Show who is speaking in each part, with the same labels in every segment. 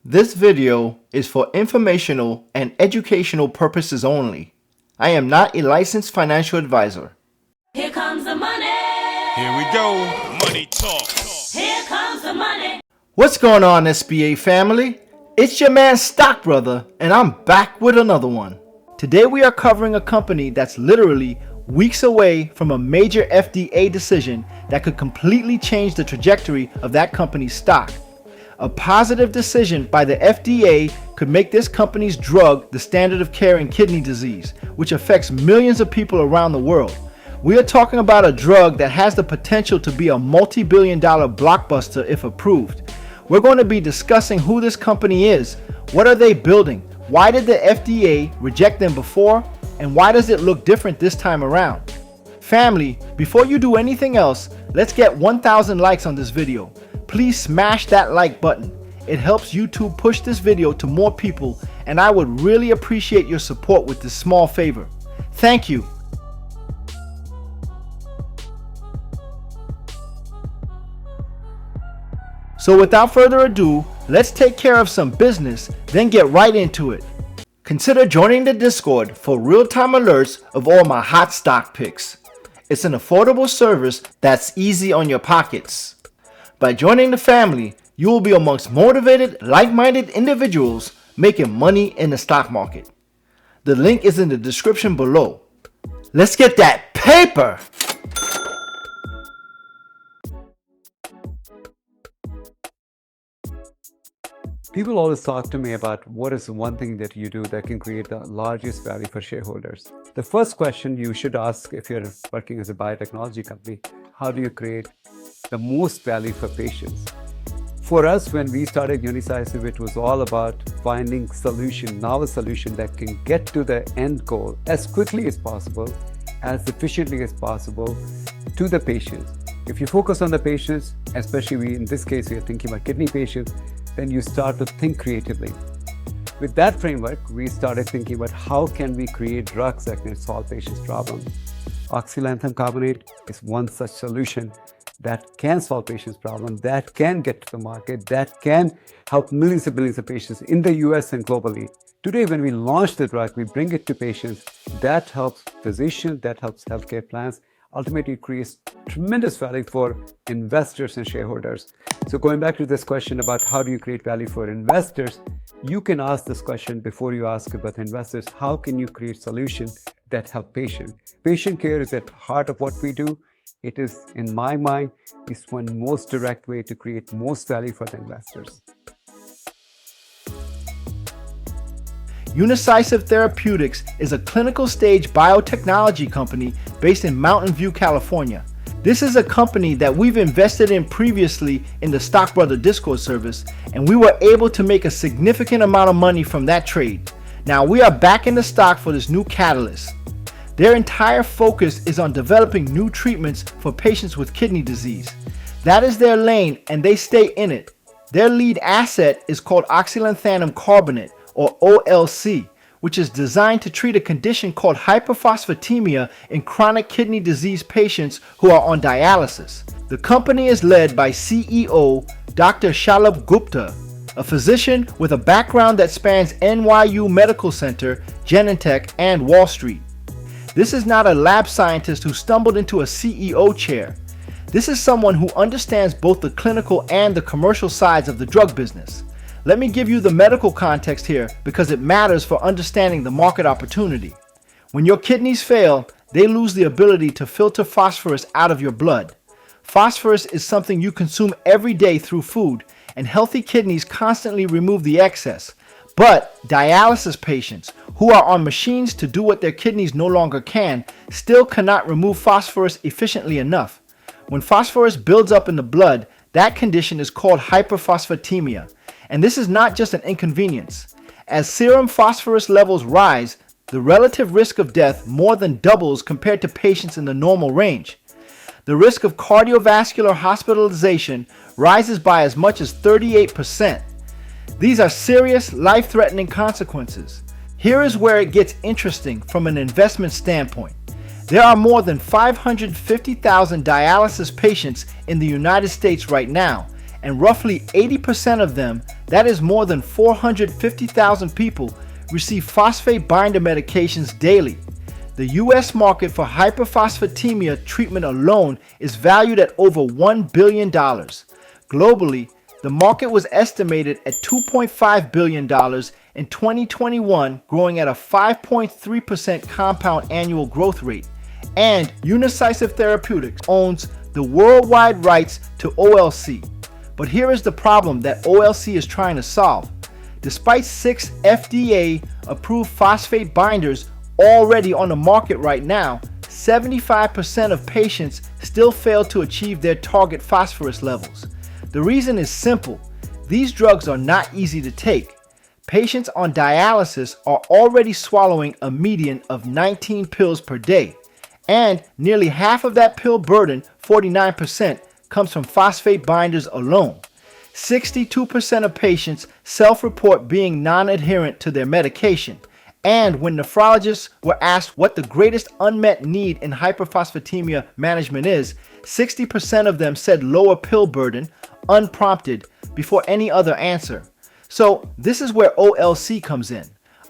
Speaker 1: This video is for informational and educational purposes only. I am not a licensed financial advisor.
Speaker 2: Here comes the money.
Speaker 3: Here we go. Money talk.
Speaker 2: Here comes the money.
Speaker 1: What's going on, SBA family? It's your man Stock Brother, and I'm back with another one. Today we are covering a company that's literally weeks away from a major FDA decision that could completely change the trajectory of that company's stock. A positive decision by the FDA could make this company's drug the standard of care in kidney disease, which affects millions of people around the world. We are talking about a drug that has the potential to be a multi-billion-dollar blockbuster if approved. We're going to be discussing who this company is, what are they building, why did the FDA reject them before, and why does it look different this time around? Family, before you do anything else, let's get 1,000 likes on this video. Please smash that like button. It helps YouTube push this video to more people, and I would really appreciate your support with this small favor. Thank you. So without further ado, let's take care of some business, then get right into it. Consider joining the Discord for real-time alerts of all my hot stock picks. It's an affordable service that's easy on your pockets. By joining the family, you will be amongst motivated, like-minded individuals making money in the stock market. The link is in the description below. Let's get that paper!
Speaker 4: People always talk to me about what is the one thing that you do that can create the largest value for shareholders. The first question you should ask if you're working as a biotechnology company, how do you create the most value for patients? For us, when we started Unicycive, it was all about finding novel solution that can get to the end goal as quickly as possible, as efficiently as possible to the patients. If you focus on the patients, especially in this case, we are thinking about kidney patients, then you start to think creatively. With that framework, we started thinking about how can we create drugs that can solve patients' problems. Oxylanthanum carbonate is one such solution that can solve patients' problems, that can get to the market, that can help millions and billions of patients in the US and globally. Today, when we launch the drug, we bring it to patients. That helps physicians, that helps healthcare plans, ultimately creates tremendous value for investors and shareholders. So going back to this question about how do you create value for investors, you can ask this question before you ask about investors. How can you create solutions that help patients? Patient care is at the heart of what we do. It is, in my mind, is one most direct way to create most value for the investors.
Speaker 1: Unicycive Therapeutics is a clinical stage biotechnology company based in Mountain View, California. This is a company that we've invested in previously in the Stock Brother Discord service, and we were able to make a significant amount of money from that trade. Now we are back in the stock for this new catalyst. Their entire focus is on developing new treatments for patients with kidney disease. That is their lane, and they stay in it. Their lead asset is called oxylanthanum carbonate, or OLC, which is designed to treat a condition called hyperphosphatemia in chronic kidney disease patients who are on dialysis. The company is led by CEO Dr. Shalabh Gupta, a physician with a background that spans NYU Medical Center, Genentech, and Wall Street. This is not a lab scientist who stumbled into a CEO chair. This is someone who understands both the clinical and the commercial sides of the drug business. Let me give you the medical context here because it matters for understanding the market opportunity. When your kidneys fail, they lose the ability to filter phosphorus out of your blood. Phosphorus is something you consume every day through food, and healthy kidneys constantly remove the excess. But dialysis patients who are on machines to do what their kidneys no longer can still cannot remove phosphorus efficiently enough. When phosphorus builds up in the blood, that condition is called hyperphosphatemia. And this is not just an inconvenience. As serum phosphorus levels rise, the relative risk of death more than doubles compared to patients in the normal range. The risk of cardiovascular hospitalization rises by as much as 38%. These are serious, life-threatening consequences. Here is where it gets interesting from an investment standpoint. There are more than 550,000 dialysis patients in the United States right now, and roughly 80% of them, that is more than 450,000 people, receive phosphate binder medications daily. The US market for hyperphosphatemia treatment alone is valued at over $1 billion. Globally, the market was estimated at $2.5 billion in 2021, growing at a 5.3% compound annual growth rate. And Unicycive Therapeutics owns the worldwide rights to OLC. But here is the problem that OLC is trying to solve. Despite 6 FDA-approved phosphate binders already on the market right now, 75% of patients still fail to achieve their target phosphorus levels. The reason is simple. These drugs are not easy to take. Patients on dialysis are already swallowing a median of 19 pills per day, and nearly half of that pill burden, 49%, comes from phosphate binders alone. 62% of patients self-report being non-adherent to their medication, and when nephrologists were asked what the greatest unmet need in hyperphosphatemia management is, 60% of them said lower pill burden, unprompted, before any other answer. So this is where OLC comes in.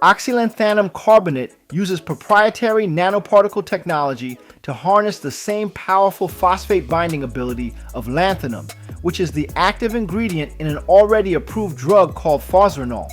Speaker 1: Oxylanthanum carbonate uses proprietary nanoparticle technology to harness the same powerful phosphate binding ability of lanthanum, which is the active ingredient in an already approved drug called Fosrenol.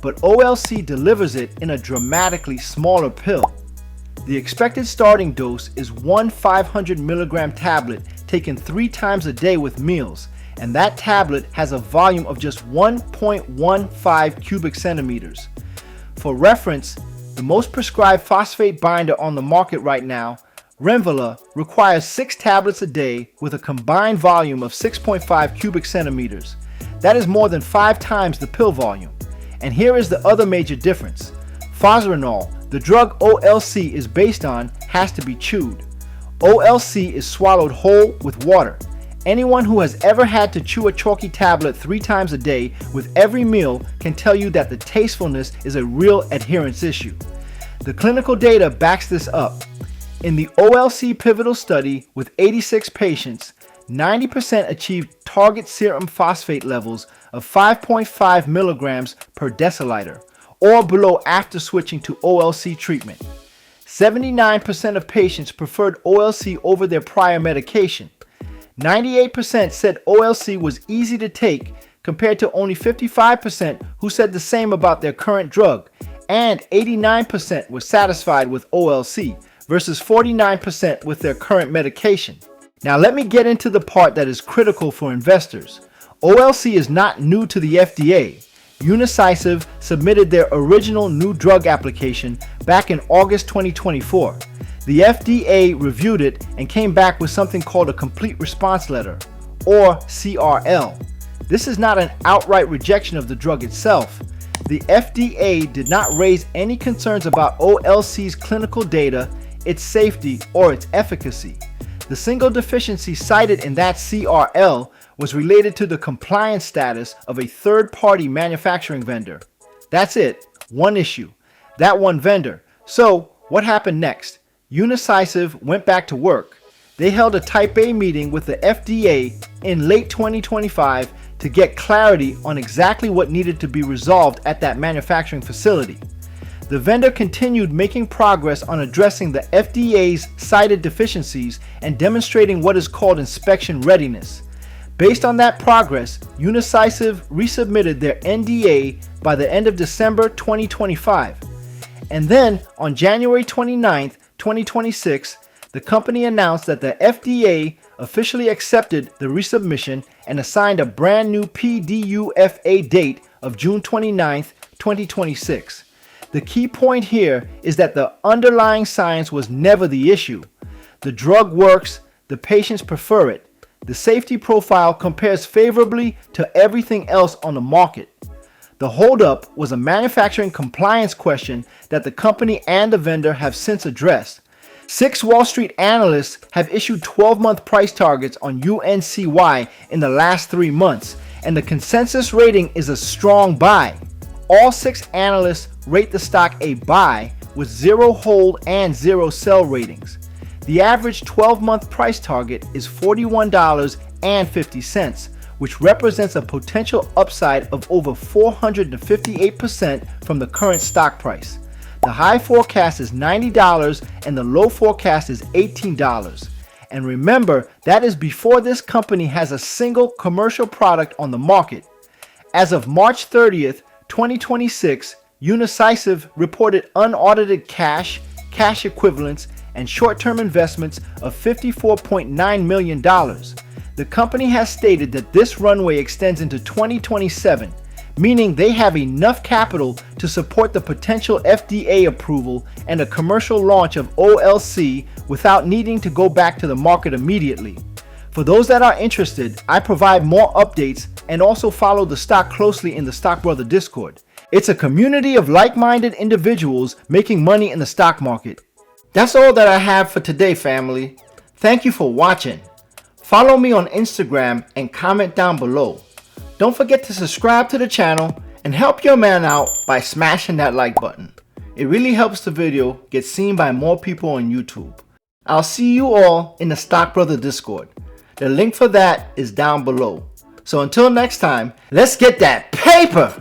Speaker 1: But OLC delivers it in a dramatically smaller pill. The expected starting dose is one 500 milligram tablet taken 3 times a day with meals, and that tablet has a volume of just 1.15 cubic centimeters. For reference, the most prescribed phosphate binder on the market right now, Renvela, requires 6 tablets a day with a combined volume of 6.5 cubic centimeters. That is more than 5 times the pill volume. And here is the other major difference. Fosrenol, the drug OLC is based on, has to be chewed. OLC is swallowed whole with water. Anyone who has ever had to chew a chalky tablet 3 times a day with every meal can tell you that the tastefulness is a real adherence issue. The clinical data backs this up. In the OLC pivotal study with 86 patients, 90% achieved target serum phosphate levels of 5.5 milligrams per deciliter, or below after switching to OLC treatment. 79% of patients preferred OLC over their prior medication. 98% said OLC was easy to take, compared to only 55% who said the same about their current drug, and 89% were satisfied with OLC versus 49% with their current medication. Now let me get into the part that is critical for investors. OLC is not new to the FDA. Unicycive submitted their original new drug application back in August 2024. The FDA reviewed it and came back with something called a complete response letter, or CRL. This is not an outright rejection of the drug itself. The FDA did not raise any concerns about OLC's clinical data, its safety, or its efficacy. The single deficiency cited in that CRL was related to the compliance status of a third-party manufacturing vendor. That's it, one issue, that one vendor. So what happened next? Unicycive went back to work. They held a Type A meeting with the FDA in late 2025 to get clarity on exactly what needed to be resolved at that manufacturing facility. The vendor continued making progress on addressing the FDA's cited deficiencies and demonstrating what is called inspection readiness. Based on that progress, Unicycive resubmitted their NDA by the end of December 2025. And then on January 29, 2026, the company announced that the FDA officially accepted the resubmission and assigned a brand new PDUFA date of June 29, 2026. The key point here is that the underlying science was never the issue. The drug works, the patients prefer it. The safety profile compares favorably to everything else on the market. The holdup was a manufacturing compliance question that the company and the vendor have since addressed. 6 Wall Street analysts have issued 12-month price targets on UNCY in the last 3 months, and the consensus rating is a strong buy. All 6 analysts rate the stock a buy with 0 hold and 0 sell ratings. The average 12-month price target is $41.50, which represents a potential upside of over 458% from the current stock price. The high forecast is $90 and the low forecast is $18. And remember, that is before this company has a single commercial product on the market. As of March 30th, 2026, Unicycive reported unaudited cash equivalents, and short-term investments of $54.9 million. The company has stated that this runway extends into 2027, meaning they have enough capital to support the potential FDA approval and a commercial launch of OLC without needing to go back to the market immediately. For those that are interested, I provide more updates and also follow the stock closely in the Stock Brother Discord. It's a community of like-minded individuals making money in the stock market. That's all that I have for today, family. Thank you for watching. Follow me on Instagram and comment down below. Don't forget to subscribe to the channel and help your man out by smashing that like button. It really helps the video get seen by more people on YouTube. I'll see you all in the Stock Brother Discord. The link for that is down below. So until next time, let's get that paper!